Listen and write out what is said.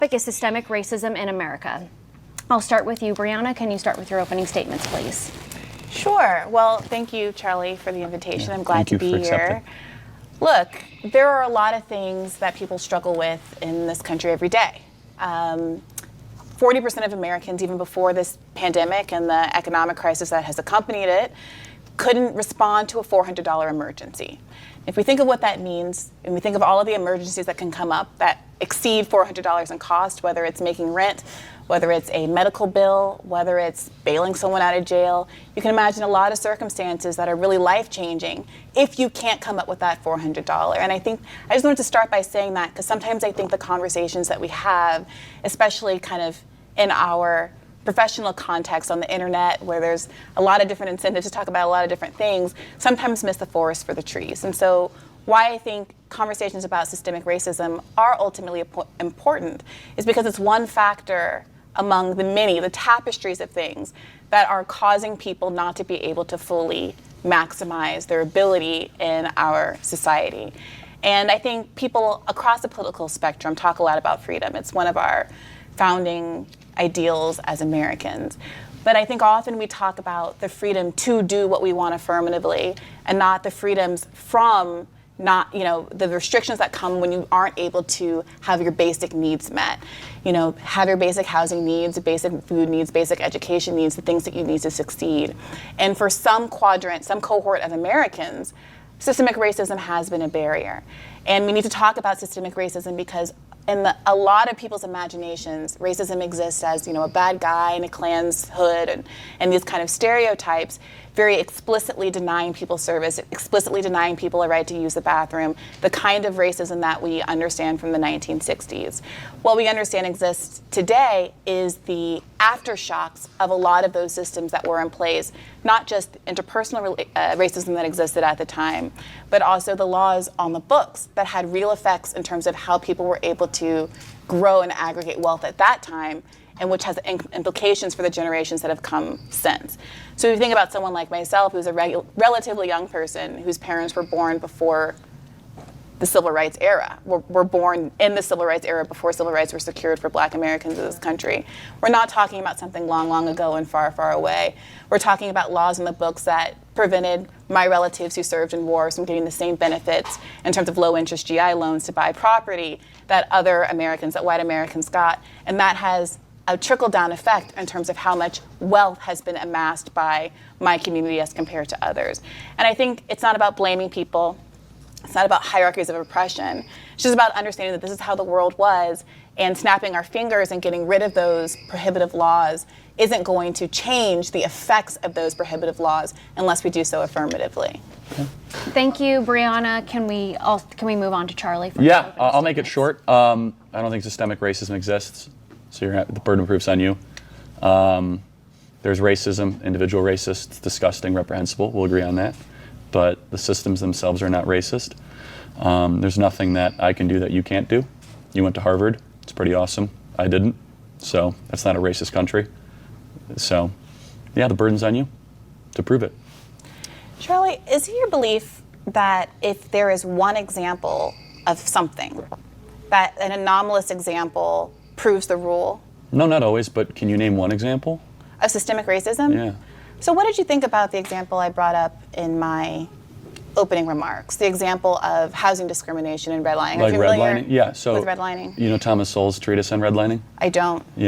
Is systemic racism in America. I'll start with you, Briahna. Can you start with your opening statements, please? Sure. Well, thank you, Charlie, for the invitation. Yeah, I'm glad to be here. Look, there are a lot of things that people struggle with in this country every day. 40% of Americans, even before this pandemic and the economic crisis that has accompanied it, couldn't respond to a $400 emergency. If we think of what that means, and we think of all of the emergencies that can come up that exceed $400 in cost, whether it's making rent, whether it's a medical bill, whether it's bailing someone out of jail, you can imagine a lot of circumstances that are really life-changing if you can't come up with that $400. And I just wanted to start by saying that because sometimes I think the conversations that we have, especially kind of in our professional context on the internet where there's a lot of different incentives to talk about a lot of different things, sometimes miss the forest for the trees. And so why I think conversations about systemic racism are ultimately important is because it's one factor among the many, the tapestries of things that are causing people not to be able to fully maximize their ability in our society. And I think people across the political spectrum talk a lot about freedom. It's one of our founding ideals as Americans. But I think often we talk about the freedom to do what we want affirmatively and not the freedoms from not, the restrictions that come when you aren't able to have your basic needs met. Have your basic housing needs, basic food needs, basic education needs, the things that you need to succeed. And for some quadrant, some cohort of Americans, systemic racism has been a barrier. And we need to talk about systemic racism because in a lot of people's imaginations, racism exists as, a bad guy in a Klan's hood and these kind of stereotypes, very explicitly denying people service, explicitly denying people a right to use the bathroom, the kind of racism that we understand from the 1960s. What we understand exists today is the aftershocks of a lot of those systems that were in place, not just interpersonal racism that existed at the time, but also the laws on the books that had real effects in terms of how people were able to grow and aggregate wealth at that time, and which has implications for the generations that have come since. So if you think about someone like myself, who's a relatively young person, whose parents were born before the Civil Rights era, were born in the Civil Rights era before civil rights were secured for Black Americans in this country. We're not talking about something long, long ago and far, far away. We're talking about laws in the books that prevented my relatives who served in wars from getting the same benefits in terms of low-interest GI loans to buy property that other Americans, that white Americans got. And that has a trickle-down effect in terms of how much wealth has been amassed by my community as compared to others. And I think it's not about blaming people. It's not about hierarchies of oppression. It's just about understanding that this is how the world was, and snapping our fingers and getting rid of those prohibitive laws isn't going to change the effects of those prohibitive laws unless we do so affirmatively. Okay. Thank you, Briahna. Can we move on to Charlie? Yeah, I'll make it short. I don't think systemic racism exists, so the burden of proof's on you. There's racism, individual racist, it's disgusting, reprehensible, we'll agree on that. But the systems themselves are not racist. There's nothing that I can do that you can't do. You went to Harvard, it's pretty awesome. I didn't, so that's not a racist country. So, yeah, the burden's on you to prove it. Charlie, is it your belief that if there is one example of something, that an anomalous example proves the rule? No, not always, but can you name one example? Of systemic racism? Yeah. So what did you think about the example I brought up in my opening remarks? The example of housing discrimination and redlining. Like redlining? Yeah. So, with redlining? You know Thomas Sowell's treatise on redlining? I don't. Yeah.